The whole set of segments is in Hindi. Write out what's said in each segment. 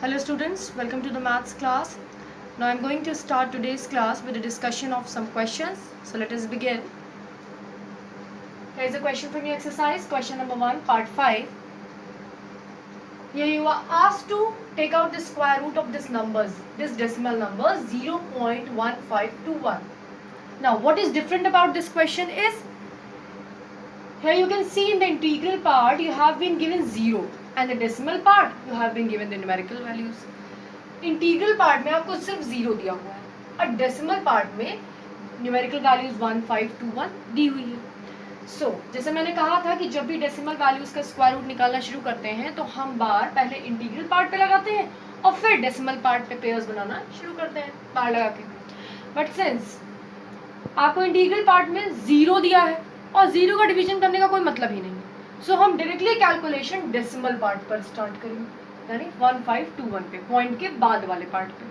Hello students, welcome to the maths class. Now I am going to start today's class with a discussion of some questions. So let us begin. Here is a question from your exercise, question number 1, part 5. Here you are asked to take out the square root of this decimal number 0.1521. Now what is different about this question is, here you can see in the integral part you have been given 0 and the decimal part you have been given the numerical values. Integral part में आपको सिर्फ 0 दिया हुआ है और डेसिमल पार्ट में न्यूमेरिकल वैल्यूज 1521 दी हुई है. सो जैसे मैंने कहा था कि जब भी डेसिमल वैल्यूज का स्क्वायर रूट निकालना शुरू करते हैं तो हम बार पहले इंटीग्रल पार्ट पे लगाते हैं और फिर डेसिमल पार्ट पे पेयर्स बनाना शुरू करते हैं बार लगा के. बट सिंस आपको इंटीग्रल पार्ट में 0 दिया है और 0 का डिवीजन करने का कोई मतलब ही नहीं है, सो हम डायरेक्टली कैलकुलेशन डेसिमल पार्ट पर स्टार्ट करेंगे, यानी 1521 पे, पॉइंट के बाद वाले पार्ट पे.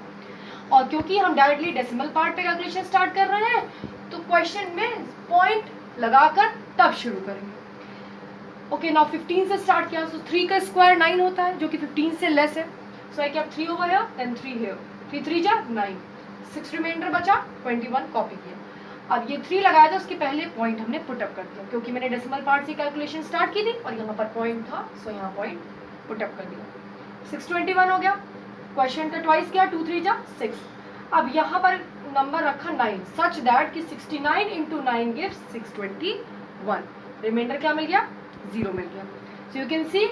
और क्योंकि हम डायरेक्टली डेसिमल पार्ट पे कैलकुलेशन स्टार्ट कर रहे हैं तो क्वेश्चन में पॉइंट लगाकर तब शुरू करेंगे. ओके, नाउ 15 से स्टार्ट किया, सो 3 का स्क्वायर 9 होता है जो कि 15 से लेस है. So I kept 3 over here then 3 here, 3 3 जा 9, 6 रिमाइंडर बचा, 21 कॉपी किया. अब ये 3 लगाया था, उसके पहले पॉइंट हमने पुट अप कर दिया क्योंकि मैंने डेसिमल पार्ट से कैलकुलेशन स्टार्ट की थी और यहाँ पर पॉइंट था, सो यहाँ पॉइंट पुट अप कर दिया. 621 हो गया, क्वेश्चन का ट्वाइस किया, 2 3 जा 6. अब यहाँ पर नंबर रखा 9 सच दैट कि 69 इंटू 9 गिव्स 621. रिमाइंडर क्या मिल गया? 0 मिल गया. So you can see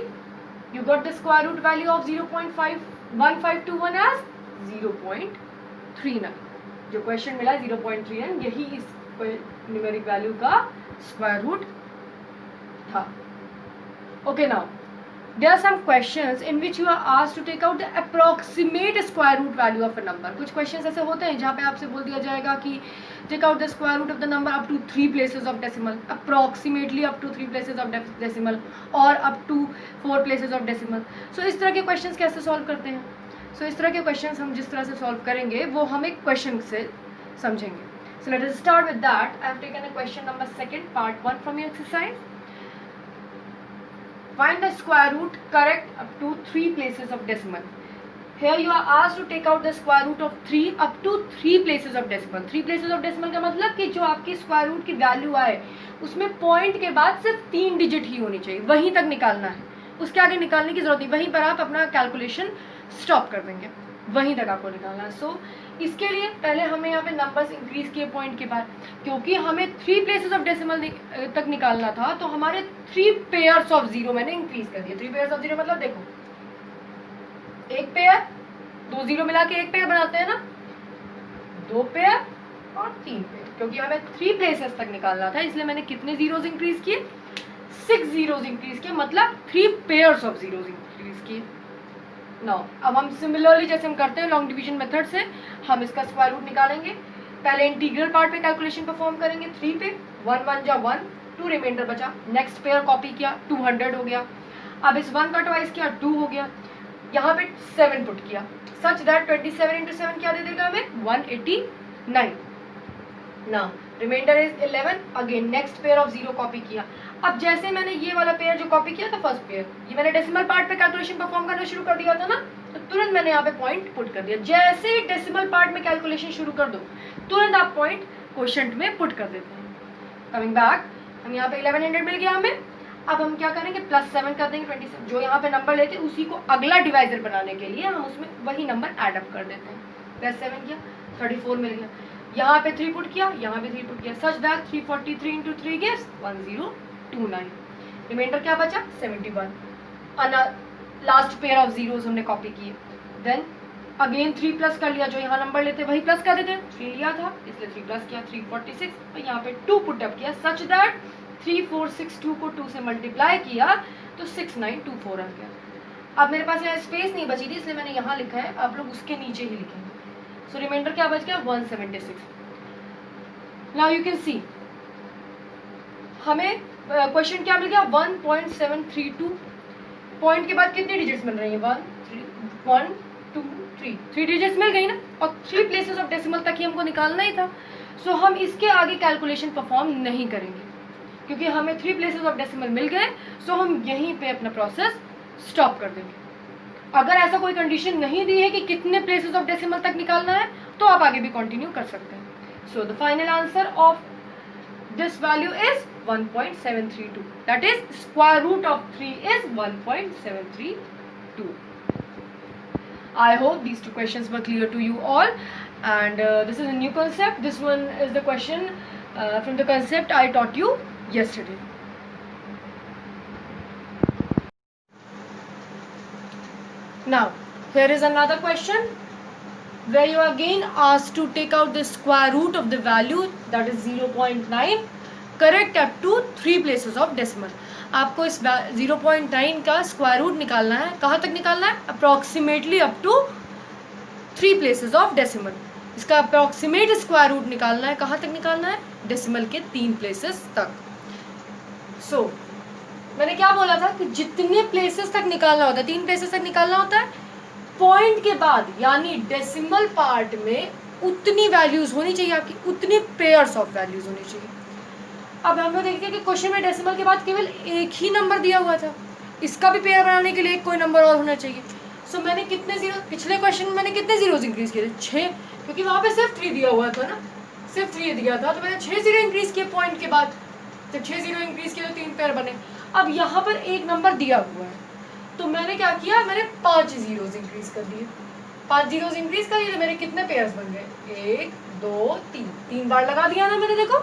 you got the square root value of 0.1521 as 0.39. जो क्वेश्चन मिला 0.39 यही इस न्यूमेरिक वैल्यू का स्क्वायर रूट था. ओके, now there are some questions in which you are asked to take out the approximate square root value of a number. कुछ questions ऐसे होते हैं जहाँ पे आपसे बोल दिया जाएगा कि take out the square root of the number up to 3 places of decimal, approximately up to 3 places of decimal or up to 4 places of decimal. So इस तरह के questions कैसे solve करते हैं? So इस तरह के questions हम जिस तरह से solve करेंगे वो हम एक question से समझेंगे. So let us start with that. I have taken a question number 2, part 1 from your exercise. Find the square root correct up to 3 places of decimal. Here you are asked to take out the square root of 3 up to 3 places of decimal. 3 places of decimal का मतलब कि जो आपकी स्क्वायर रूट की वैल्यू आए उसमें पॉइंट के बाद सिर्फ 3 डिजिट ही होनी चाहिए, वहीं तक निकालना है, उसके आगे निकालने की जरूरत नहीं. वहीं पर आप अपना कैलकुलेशन स्टॉप कर देंगे, वहीं तक आपको निकालना है. सो इसके लिए पहले हमें यहाँ पे नंबर्स इंक्रीज किए पॉइंट के बाद, क्योंकि हमें 3 प्लेसेस ऑफ डेसिमल तक निकालना था तो हमारे 3 पेयर्स ऑफ 0 मैंने इंक्रीज कर दिया. 3 पेयर्स ऑफ 0 मतलब देखो, एक पेयर 2 0 मिला के एक पेयर बनाते हैं ना, 2 पेयर और 3 पेयर, क्योंकि हमें 3 प्लेसेस तक निकालना था इसलिए मैंने कितने जीरोस इंक्रीज किए? 6 जीरोस इंक्रीज किए, मतलब 3 पेयर्स ऑफ जीरोस इंक्रीज किए. नाउ अब हम सिमिलरली जैसे हम करते हैं लॉन्ग डिवीजन मेथड से हम इसका स्क्वायर रूट निकालेंगे. पहले इंटीग्रल पार्ट पे कैलकुलेशन परफॉर्म करेंगे 3 पे, 1 1 जा 1, 2 रिमाइंडर बचा, नेक्स्ट पेयर कॉपी किया, 200 हो गया. अब इस 1 का ट्वाइस किया, 2 हो गया, यहाँ पे 7 पुट किया सच दैट 27 इंटू 7 क्या दे देगा हमें? 189. Now reminder is 11, again next pair of 0 copy किया. अब जैसे मैंने ये वाला पेयर जो कॉपी किया था फर्स्ट पेयर, ये मैंने डेसिमल पार्ट पे कैलकुलेशन परफॉर्म करना शुरू कर दिया था ना, तो तुरंत मैंने यहाँ पे पॉइंट पुट कर दिया. जैसे ही डेसिमल पार्ट में कैलकुलेशन शुरू कर दो तुरंत आप पॉइंट क्वोशिएंट में पुट कर देते हैं. कमिंग बैक, हम यहाँ पे 1100 मिल गया हमें. अब हम क्या करेंगे? +7 कर देंगे. 27 जो यहाँ पे नंबर लेते हैं उसी को अगला डिवाइजर बनाने के लिए हम उसमें वही नंबर एड अप कर देते हैं. +7 किया, 34 मिल गया. यहाँ पे 3 पुट किया, यहाँ पे 3 पुट किया, such that 343 into 3 gives 1029. Reminder क्या बचा? 71. लास्ट पेयर ऑफ जीरोस हमने कॉपी किए. देन अगेन 3 प्लस कर लिया, जो यहाँ नंबर लेते वही प्लस कर देते. 3 लिया था इसलिए 3 प्लस किया, 346. और यहाँ पे 2 पुट अप किया सच दैट 3462 को 2 से मल्टीप्लाई किया तो 6924 आ गया. अब मेरे पास यहाँ स्पेस नहीं बची थी इसलिए मैंने यहाँ लिखा है, आप लोग उसके नीचे ही लिखेंगे. सो रिमाइंडर क्या बच गया? 176. नाउ यू कैन सी हमें क्वेश्चन क्या मिल गया? 1.732. पॉइंट के बाद कितनी डिजिट्स मिल रही है? 1 2 3 3 डिजिट्स मिल गई ना, और 3 प्लेसेस ऑफ डेसिमल तक ही हमको निकालना ही था. सो हम इसके आगे कैलकुलेशन परफॉर्म नहीं करेंगे क्योंकि हमें 3 प्लेसेस ऑफ डेसिमल मिल गए. सो हम यहीं पे अपना प्रोसेस स्टॉप कर देंगे. अगर ऐसा कोई कंडीशन नहीं दी है कि कितने प्लेसेस ऑफ डेसिमल तक निकालना है तो आप आगे भी कंटिन्यू कर सकते हैं. So the final answer of this value is 1.732. That is square root of 3 is 1.732. I hope these two questions were clear to you all, and this is a new concept. This one is the question from the concept I taught you yesterday. Now here is another question where you are again asked to take out the square root of the value, that is 0.9, correct up to 3 places of decimal. आपको इस 0.9 का स्क्वायर रूट निकालना है. कहाँ तक निकालना है? Approximately up to 3 places of decimal. इसका अप्रॉक्सीमेट स्क्वायर रूट निकालना है. कहाँ तक निकालना है? डेसिमल के 3 प्लेसेस तक. सो मैंने क्या बोला था कि जितने प्लेसेस तक निकालना होता है, 3 प्लेसेस तक निकालना होता है, पॉइंट के बाद यानी डेसिमल पार्ट में उतनी वैल्यूज होनी चाहिए आपकी, उतनी पेयर्स ऑफ वैल्यूज होनी चाहिए. अब हम लोग देखते हैं कि क्वेश्चन में डेसिमल के बाद केवल एक ही नंबर दिया हुआ था. इसका भी पेयर बनाने के लिए कोई नंबर और होना चाहिए. सो मैंने कितने जीरो, पिछले क्वेश्चन में मैंने कितने जीरोज इंक्रीज किए थे? 6, क्योंकि वहाँ पे सिर्फ 3 दिया हुआ था ना, सिर्फ 3 दिया था, तो मैंने 6 जीरो इंक्रीज किए पॉइंट के बाद. जब 6 जीरो इंक्रीज किए तो 3 पेयर बने. अब यहाँ पर एक नंबर दिया हुआ है तो मैंने क्या किया, मैंने 5 जीरोज इंक्रीज कर दिए. 5 जीरोज इंक्रीज कर दिए तो मेरे कितने पेयर्स बन गए? 1 2 3 बार लगा दिया ना मैंने, देखो.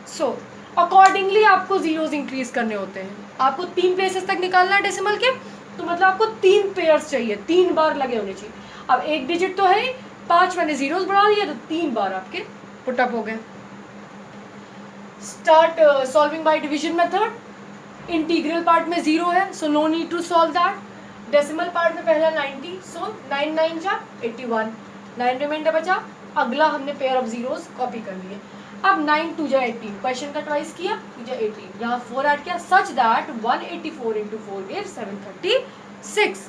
सो अकॉर्डिंगली आपको जीरोज इंक्रीज करने होते हैं. आपको 3 प्लेसेस तक निकालना है डेसिमल के, तो मतलब आपको 3 पेयर्स चाहिए, 3 बार लगे होने चाहिए. अब एक डिजिट तो है, 5 मैंने जीरोज बढ़ा दिए तो 3 बार आपके पुटअप हो गए. Start solving by division method. Integral part में 0 है, so no need to solve that. Decimal part में पहला 90, सो 9 9 जा 81, 9 रिमाइंडर बचा. अगला हमने पेयर ऑफ जीरोस कॉपी कर लिए. अब 9 2 जा 18, क्वेश्चन का ट्वाइस किया, 2 जा 18, यहाँ 4 ऐड किया, such that 184 into 4 gives 736.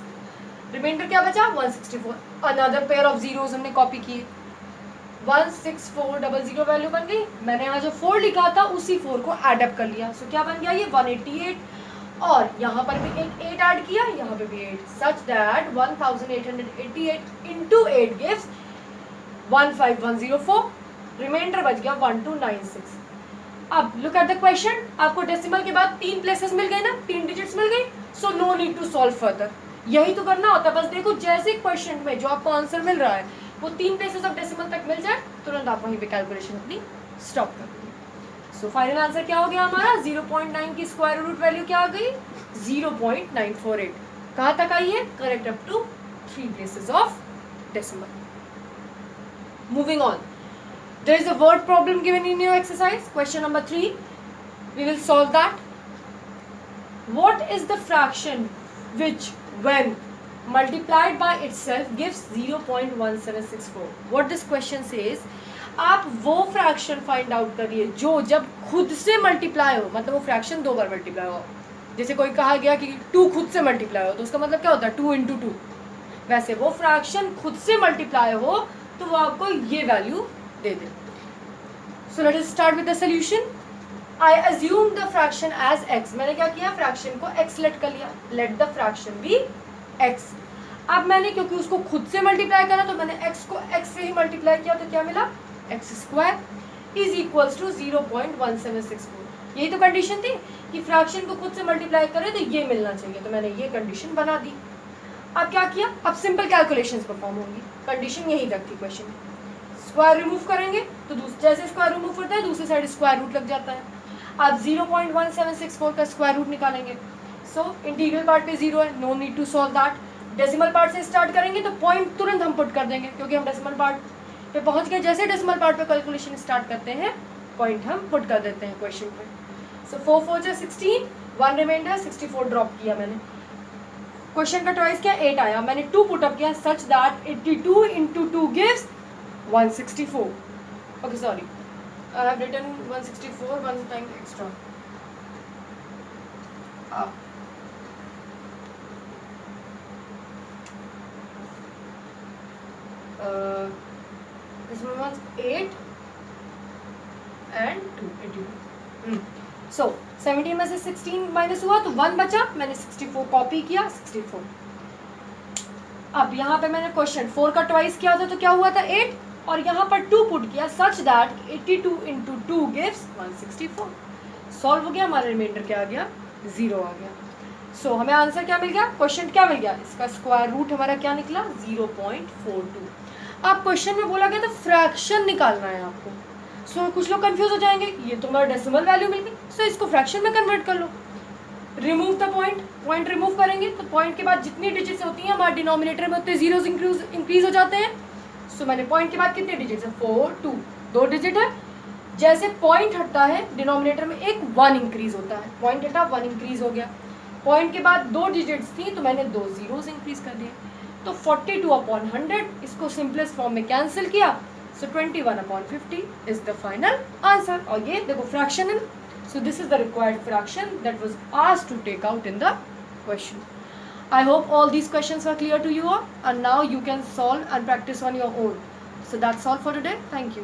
Reminder क्या बचा? 164. अनदर पेयर ऑफ जीरोस हमने कॉपी किए, 16400 वैल्यू बन गई. मैंने यहाँ जो 4 लिखा था उसी 4 को एड अप कर लिया. सो क्या बन गया ये? 188. और यहाँ पर भी एक 8 ऐड किया, यहाँ पे भी 8, such that 1888 into 8 gives 15104. Reminder बच गया 1296. अब लुक एट द क्वेश्चन. आपको डेसिमल के बाद 3 प्लेसेस मिल गए ना, 3 डिजिट्स मिल गई. So no need to solve further. यही तो करना होता है. बस देखो जैसे क्वेश्चन में जो आपको आंसर मिल रहा है वो 3 प्लेसेस ऑफ डेसिमल तक मिल जाए, तुरंत आप वहीं पे कैलकुलेशन अपनी स्टॉप कर देंगे. सो फाइनल आंसर क्या हो गया हमारा? 0.9 की स्क्वायर रूट वैल्यू क्या आ गई? 0.948. कहाँ तक आई है? Correct up to 3 places of decimal. Moving on, there is a word problem given in your exercise. Question number 3, we will solve that. What is the fraction which when multiplied by itself gives 0.1764. what this question says, आप वो फ्रैक्शन फाइंड आउट करिए जो जब खुद से मल्टीप्लाई हो, मतलब वो फ्रैक्शन 2 बार मल्टीप्लाई हो. जैसे कोई कहा गया कि 2 खुद से मल्टीप्लाई हो तो उसका मतलब क्या होता है? 2 इंटू 2. वैसे वो फ्रैक्शन खुद से मल्टीप्लाई हो तो वो आपको ये वैल्यू दे दे. So let us start with the solution. I assume the fraction as x. मैंने क्या किया? फ्रैक्शन को x लेट कर लिया. Let the fraction be x. अब मैंने क्योंकि उसको खुद से मल्टीप्लाई करा तो मैंने x को x से ही मल्टीप्लाई किया तो क्या मिला? x square is equals to 0.1764. यही तो कंडीशन थी कि फ्रैक्शन को खुद से मल्टीप्लाई करे तो ये मिलना चाहिए, तो मैंने ये कंडीशन बना दी. अब क्या किया? अब सिंपल कैलकुलेशंस परफॉर्म होंगी. कंडीशन यही तक थी क्वेश्चन में. स्क्वायर रिमूव करेंगे तो जैसे स्क्वायर रिमूव करता है दूसरी साइड स्क्वायर रूट लग जाता है. अब 0.1764 का स्क्वायर रूट निकालेंगे. सो इंटीग्रल पार्ट पे 0 है, no need to solve that. Decimal part से स्टार्ट करेंगे तो पॉइंट तुरंत हम पुट कर देंगे क्योंकि हम डेसिमल पार्ट पे पहुंच गए. जैसे डेसिमल पार्ट पे कैलकुलेशन स्टार्ट करते हैं पॉइंट हम पुट कर देते हैं क्वेश्चन पे. सो 4 4 जा 16, 1 रिमाइंडर, 64 ड्रॉप किया मैंने. क्वेश्चन का चॉइस क्या? 8 आया. मैंने 2 पुट अप किया, such that 82 into 2 gives 164. Okay sorry, I have written 164 1 time extra. this one was 8 and 2 82. So 17 में से 16 माइनस हुआ तो 1 बचा. मैंने 64 कॉपी किया. 64 अब यहाँ पे मैंने क्वेश्चन 4 का ट्वाइस किया था तो क्या हुआ था 8, और यहाँ पर 2 पुट किया such that 82 into 2 gives 164. Solve हो गया, हमारा रिमाइंडर क्या आ गया 0 आ गया. सो हमें आंसर क्या मिल गया, क्वेश्चन क्या मिल गया, इसका स्क्वायर रूट हमारा क्या निकला 0.42. अब क्वेश्चन में बोला गया था फ्रैक्शन निकालना है आपको. सो कुछ लोग कंफ्यूज हो जाएंगे, ये तो हमारा डेसिमल वैल्यू मिल गई, सो इसको फ्रैक्शन में कन्वर्ट कर लो. Remove the point, point remove करेंगे तो पॉइंट के बाद जितनी डिजिट्स होती हैं हमारे डिनोमिनेटर में उतने जीरोस इंक्रीज हो जाते हैं. सो मैंने पॉइंट के बाद कितने डिजिट्स है 4 2, 2 डिजिट है. जैसे पॉइंट हटता है डिनोमिनेटर में एक 1 इंक्रीज होता है, पॉइंट हटा 1 इंक्रीज हो गया. पॉइंट के बाद 2 डिजिट्स थी तो मैंने 2 जीरोस इंक्रीज कर दिए. तो 42/100 इसको सिंपलेस्ट फॉर्म में कैंसिल किया. सो 21/50 इज द फाइनल आंसर. और ये देखो फ्रैक्शन है. So this is the required fraction that was asked to take out in the question. I hope all these questions are clear to you all, and now you can solve and practice on your own. So that's all for today. Thank you.